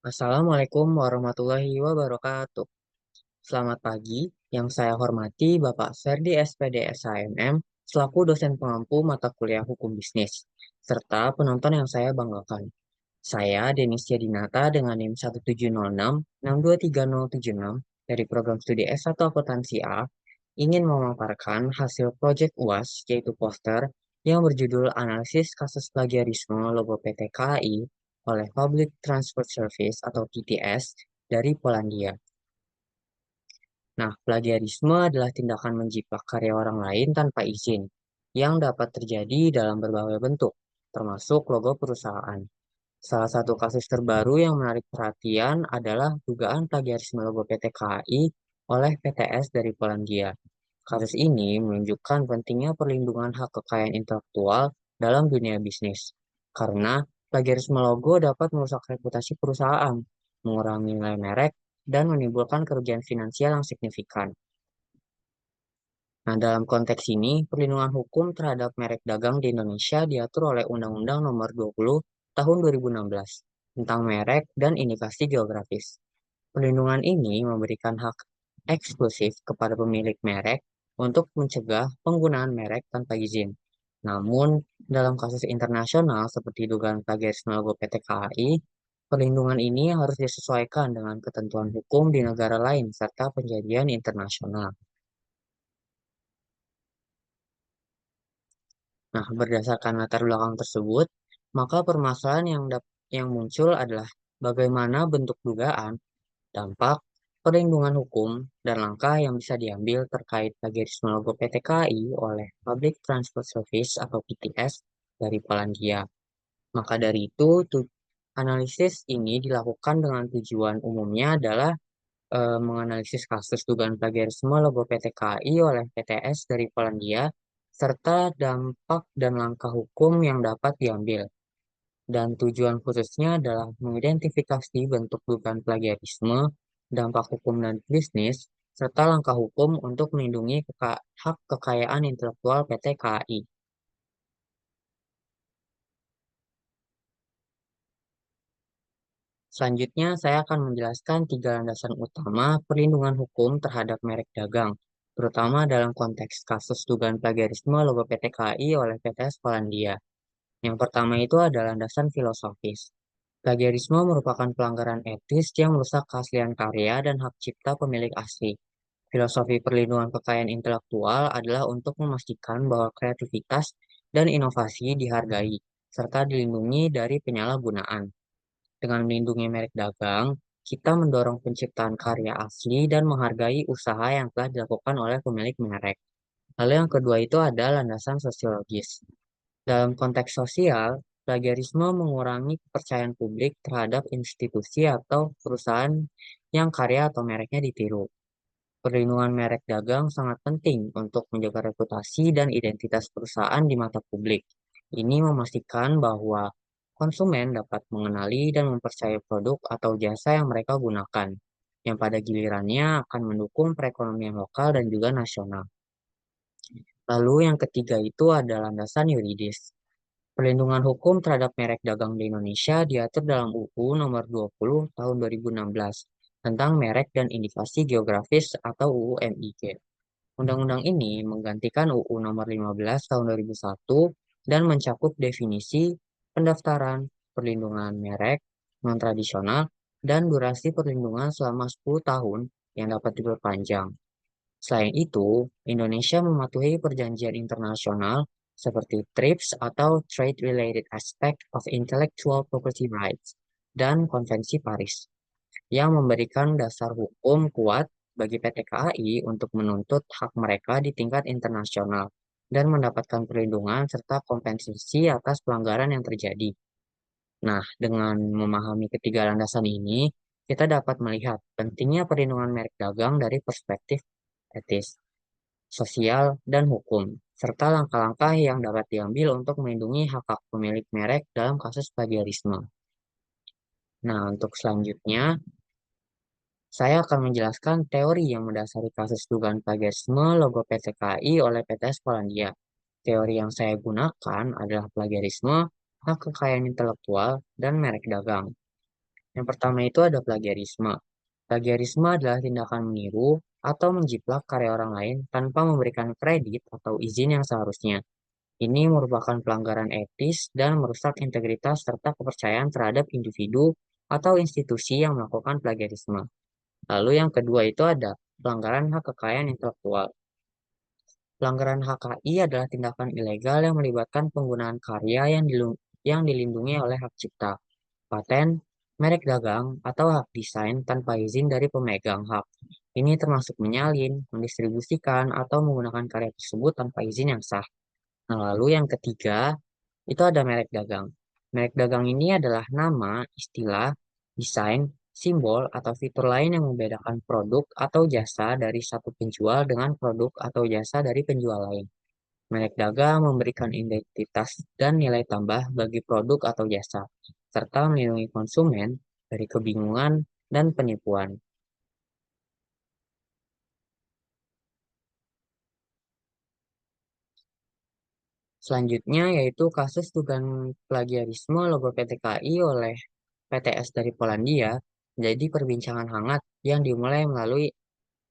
Assalamualaikum warahmatullahi wabarakatuh. Selamat pagi, yang saya hormati Bapak Ferdi SPD SHMM selaku dosen pengampu mata kuliah Hukum Bisnis, serta penonton yang saya banggakan. Saya Denis Yadinata dengan NIM 17066230076 dari program studi S1 Akuntansi A ingin memaparkan hasil proyek UAS yaitu poster yang berjudul Analisis Kasus Plagiarisme Logo PT KAI oleh Public Transport Service atau PTS dari Polandia. Nah, plagiarisme adalah tindakan menjiplak karya orang lain tanpa izin yang dapat terjadi dalam berbagai bentuk, termasuk logo perusahaan. Salah satu kasus terbaru yang menarik perhatian adalah dugaan plagiarisme logo PT KAI oleh PTS dari Polandia. Kasus ini menunjukkan pentingnya perlindungan hak kekayaan intelektual dalam dunia bisnis, karena plagiarisme logo dapat merusak reputasi perusahaan, mengurangi nilai merek, dan menimbulkan kerugian finansial yang signifikan. Nah, dalam konteks ini, perlindungan hukum terhadap merek dagang di Indonesia diatur oleh Undang-Undang Nomor 20 Tahun 2016 tentang merek dan indikasi geografis. Perlindungan ini memberikan hak eksklusif kepada pemilik merek untuk mencegah penggunaan merek tanpa izin. Namun, dalam kasus internasional seperti dugaan plagiarisme logo PT KAI, perlindungan ini harus disesuaikan dengan ketentuan hukum di negara lain serta perjanjian internasional. Nah, berdasarkan latar belakang tersebut, maka permasalahan yang muncul adalah bagaimana bentuk dugaan, dampak, perlindungan hukum, dan langkah yang bisa diambil terkait plagiarisme logo PT KAI oleh Public Transport Service atau PTS dari Polandia. Maka dari itu, analisis ini dilakukan dengan tujuan umumnya adalah menganalisis kasus dugaan plagiarisme logo PT KAI oleh PTS dari Polandia, serta dampak dan langkah hukum yang dapat diambil. Dan tujuan khususnya adalah mengidentifikasi bentuk dugaan plagiarisme, dampak hukum dan bisnis, serta langkah hukum untuk melindungi hak kekayaan intelektual PT KAI. Selanjutnya, saya akan menjelaskan tiga landasan utama perlindungan hukum terhadap merek dagang, terutama dalam konteks kasus dugaan plagiarisme logo PT KAI oleh PTS Polandia. Yang pertama itu adalah landasan filosofis. Plagiarisme merupakan pelanggaran etis yang merusak keaslian karya dan hak cipta pemilik asli. Filosofi perlindungan kekayaan intelektual adalah untuk memastikan bahwa kreativitas dan inovasi dihargai, serta dilindungi dari penyalahgunaan. Dengan melindungi merek dagang, kita mendorong penciptaan karya asli dan menghargai usaha yang telah dilakukan oleh pemilik merek. Lalu yang kedua itu adalah landasan sosiologis. Dalam konteks sosial, plagiarisme mengurangi kepercayaan publik terhadap institusi atau perusahaan yang karya atau mereknya ditiru. Perlindungan merek dagang sangat penting untuk menjaga reputasi dan identitas perusahaan di mata publik. Ini memastikan bahwa konsumen dapat mengenali dan mempercayai produk atau jasa yang mereka gunakan, yang pada gilirannya akan mendukung perekonomian lokal dan juga nasional. Lalu yang ketiga itu adalah landasan yuridis. Perlindungan hukum terhadap merek dagang di Indonesia diatur dalam UU Nomor 20 Tahun 2016 tentang merek dan indikasi geografis atau UU MIG. Undang-undang ini menggantikan UU Nomor 15 Tahun 2001 dan mencakup definisi, pendaftaran, perlindungan merek, non-tradisional, dan durasi perlindungan selama 10 tahun yang dapat diperpanjang. Selain itu, Indonesia mematuhi perjanjian internasional seperti TRIPS atau Trade Related Aspect of Intellectual Property Rights dan Konvensi Paris yang memberikan dasar hukum kuat bagi PT KAI untuk menuntut hak mereka di tingkat internasional dan mendapatkan perlindungan serta kompensasi atas pelanggaran yang terjadi. Nah, dengan memahami ketiga landasan ini, kita dapat melihat pentingnya perlindungan merek dagang dari perspektif etis, sosial, dan hukum, serta langkah-langkah yang dapat diambil untuk melindungi hak-hak pemilik merek dalam kasus plagiarisme. Nah, untuk selanjutnya, saya akan menjelaskan teori yang mendasari kasus dugaan plagiarisme logo PT KAI oleh PTS Polandia. Teori yang saya gunakan adalah plagiarisme, hak kekayaan intelektual, dan merek dagang. Yang pertama itu ada plagiarisme. Plagiarisme adalah tindakan meniru atau menjiplak karya orang lain tanpa memberikan kredit atau izin yang seharusnya. Ini merupakan pelanggaran etis dan merusak integritas serta kepercayaan terhadap individu atau institusi yang melakukan plagiarisme. Lalu yang kedua itu ada pelanggaran hak kekayaan intelektual. Pelanggaran HKI adalah tindakan ilegal yang melibatkan penggunaan karya yang dilindungi oleh hak cipta, paten, merek dagang, atau hak desain tanpa izin dari pemegang hak. Ini termasuk menyalin, mendistribusikan, atau menggunakan karya tersebut tanpa izin yang sah. Nah, lalu yang ketiga, itu ada merek dagang. Merek dagang ini adalah nama, istilah, desain, simbol, atau fitur lain yang membedakan produk atau jasa dari satu penjual dengan produk atau jasa dari penjual lain. Merek dagang memberikan identitas dan nilai tambah bagi produk atau jasa, serta melindungi konsumen dari kebingungan dan penipuan. Selanjutnya yaitu kasus dugaan plagiarisme logo PT KI oleh PTS dari Polandia menjadi perbincangan hangat yang dimulai melalui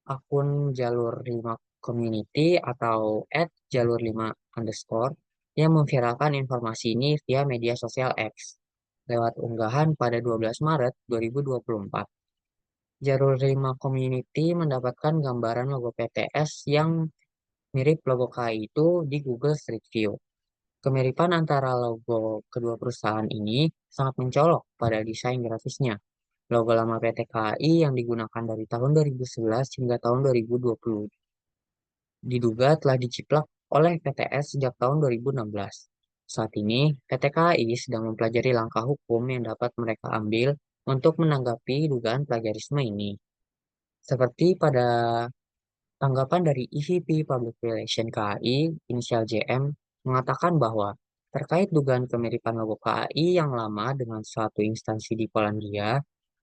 akun Jalur 5 Community atau @jalur5_ yang memviralkan informasi ini via media sosial X lewat unggahan pada 12 Maret 2024. Jalur 5 Community mendapatkan gambaran logo PTS yang mirip logo KAI itu di Google Street View. Kemiripan antara logo kedua perusahaan ini sangat mencolok pada desain grafisnya. Logo lama PT KAI yang digunakan dari tahun 2011 hingga tahun 2020 diduga telah diciplak oleh PTS sejak tahun 2016. Saat ini, PT KAI sedang mempelajari langkah hukum yang dapat mereka ambil untuk menanggapi dugaan plagiarisme ini. Seperti pada tanggapan dari EVP Public Relations KAI, inisial JM, mengatakan bahwa terkait dugaan kemiripan logo KAI yang lama dengan suatu instansi di Polandia,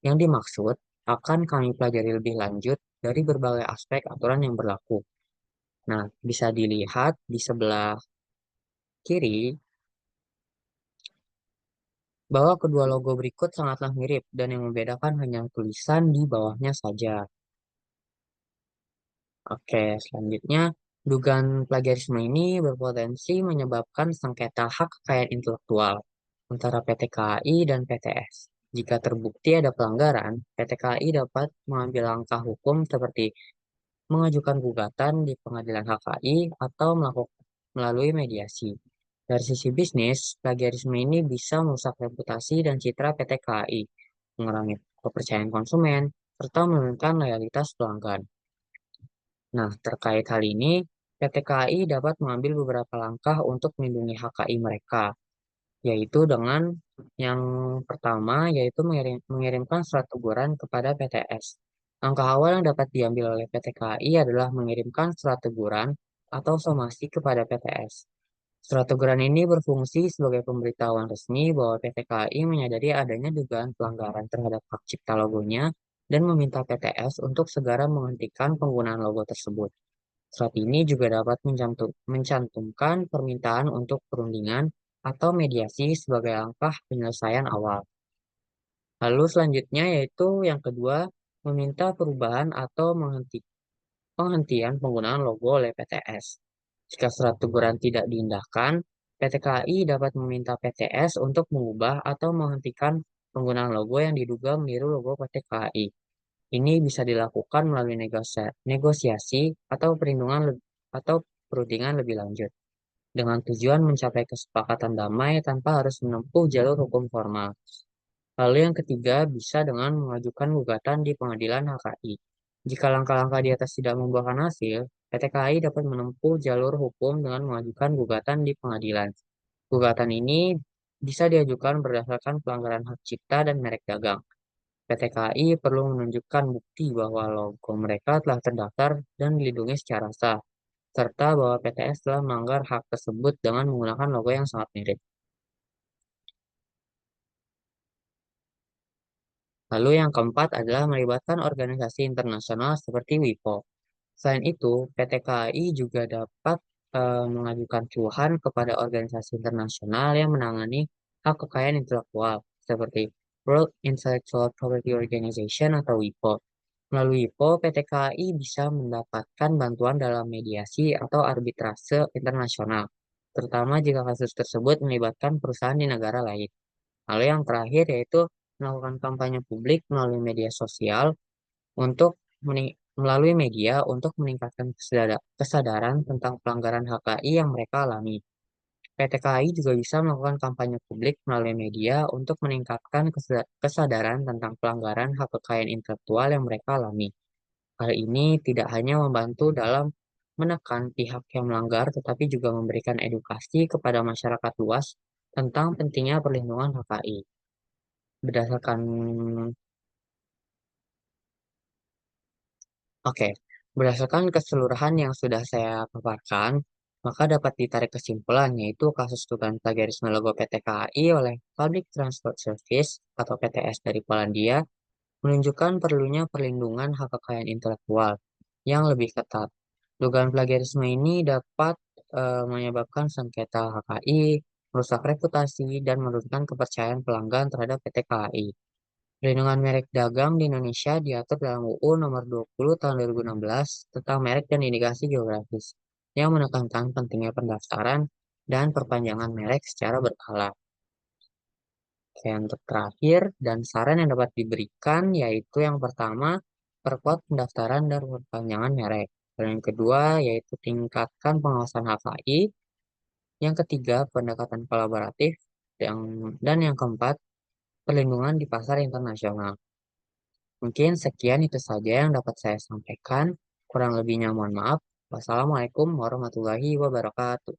yang dimaksud akan kami pelajari lebih lanjut dari berbagai aspek aturan yang berlaku. Nah, bisa dilihat di sebelah kiri bahwa kedua logo berikut sangatlah mirip dan yang membedakan hanya tulisan di bawahnya saja. Oke, selanjutnya, dugaan plagiarisme ini berpotensi menyebabkan sengketa hak kekayaan intelektual antara PT KAI dan PTS. Jika terbukti ada pelanggaran, PT KAI dapat mengambil langkah hukum seperti mengajukan gugatan di pengadilan HKI atau melakukan melalui mediasi. Dari sisi bisnis, plagiarisme ini bisa merusak reputasi dan citra PT KAI, mengurangi kepercayaan konsumen, serta menurunkan loyalitas pelanggan. Nah, terkait hal ini, PT KAI dapat mengambil beberapa langkah untuk melindungi HKI mereka, yaitu dengan yang pertama, yaitu mengirimkan surat teguran kepada PTS. Langkah awal yang dapat diambil oleh PT KAI adalah mengirimkan surat teguran atau somasi kepada PTS. Surat teguran ini berfungsi sebagai pemberitahuan resmi bahwa PT KAI menyadari adanya dugaan pelanggaran terhadap hak cipta logonya dan meminta PTS untuk segera menghentikan penggunaan logo tersebut. Surat ini juga dapat mencantumkan permintaan untuk perundingan atau mediasi sebagai langkah penyelesaian awal. Lalu selanjutnya yaitu yang kedua, meminta perubahan atau penghentian penggunaan logo oleh PTS. Jika surat teguran tidak diindahkan, PT KAI dapat meminta PTS untuk mengubah atau menghentikan penggunaan logo yang diduga meniru logo PT KAI. Ini bisa dilakukan melalui negosiasi atau atau perundingan lebih lanjut dengan tujuan mencapai kesepakatan damai tanpa harus menempuh jalur hukum formal. Lalu yang ketiga bisa dengan mengajukan gugatan di pengadilan HKI. Jika langkah-langkah di atas tidak membuahkan hasil, PT KAI dapat menempuh jalur hukum dengan mengajukan gugatan di pengadilan. Gugatan ini bisa diajukan berdasarkan pelanggaran hak cipta dan merek dagang. PT KAI perlu menunjukkan bukti bahwa logo mereka telah terdaftar dan dilindungi secara sah, serta bahwa PTS telah melanggar hak tersebut dengan menggunakan logo yang sangat mirip. Lalu yang keempat adalah melibatkan organisasi internasional seperti WIPO. Selain itu, PT KAI juga dapat mengajukan keluhan kepada organisasi internasional yang menangani hak kekayaan intelektual, seperti World Intellectual Property Organization atau WIPO. Melalui WIPO, PT KAI bisa mendapatkan bantuan dalam mediasi atau arbitrase internasional, terutama jika kasus tersebut melibatkan perusahaan di negara lain. Lalu yang terakhir yaitu melakukan kampanye publik melalui media sosial melalui media untuk meningkatkan kesadaran tentang pelanggaran HKI yang mereka alami. PT KAI juga bisa melakukan kampanye publik melalui media untuk meningkatkan kesadaran tentang pelanggaran hak kekayaan intelektual yang mereka alami. Hal ini tidak hanya membantu dalam menekan pihak yang melanggar, tetapi juga memberikan edukasi kepada masyarakat luas tentang pentingnya perlindungan HKI. Berdasarkan Oke, berdasarkan keseluruhan yang sudah saya paparkan, maka dapat ditarik kesimpulan yaitu kasus dugaan plagiarisme logo PT KAI oleh Public Transport Service atau PTS dari Polandia menunjukkan perlunya perlindungan hak kekayaan intelektual yang lebih ketat. Dugaan plagiarisme ini dapat menyebabkan sengketa HKI, merusak reputasi, dan menurunkan kepercayaan pelanggan terhadap PT KAI. Perlindungan merek dagang di Indonesia diatur dalam UU Nomor 20 Tahun 2016 tentang merek dan indikasi geografis, yang menekankan pentingnya pendaftaran dan perpanjangan merek secara berkala. Oke, untuk terakhir dan saran yang dapat diberikan yaitu yang pertama, perkuat pendaftaran dan perpanjangan merek. Dan yang kedua yaitu tingkatkan pengawasan HKI. Yang ketiga, pendekatan kolaboratif. Dan yang keempat, perlindungan di pasar internasional. Mungkin sekian itu saja yang dapat saya sampaikan. Kurang lebihnya mohon maaf. Wassalamualaikum warahmatullahi wabarakatuh.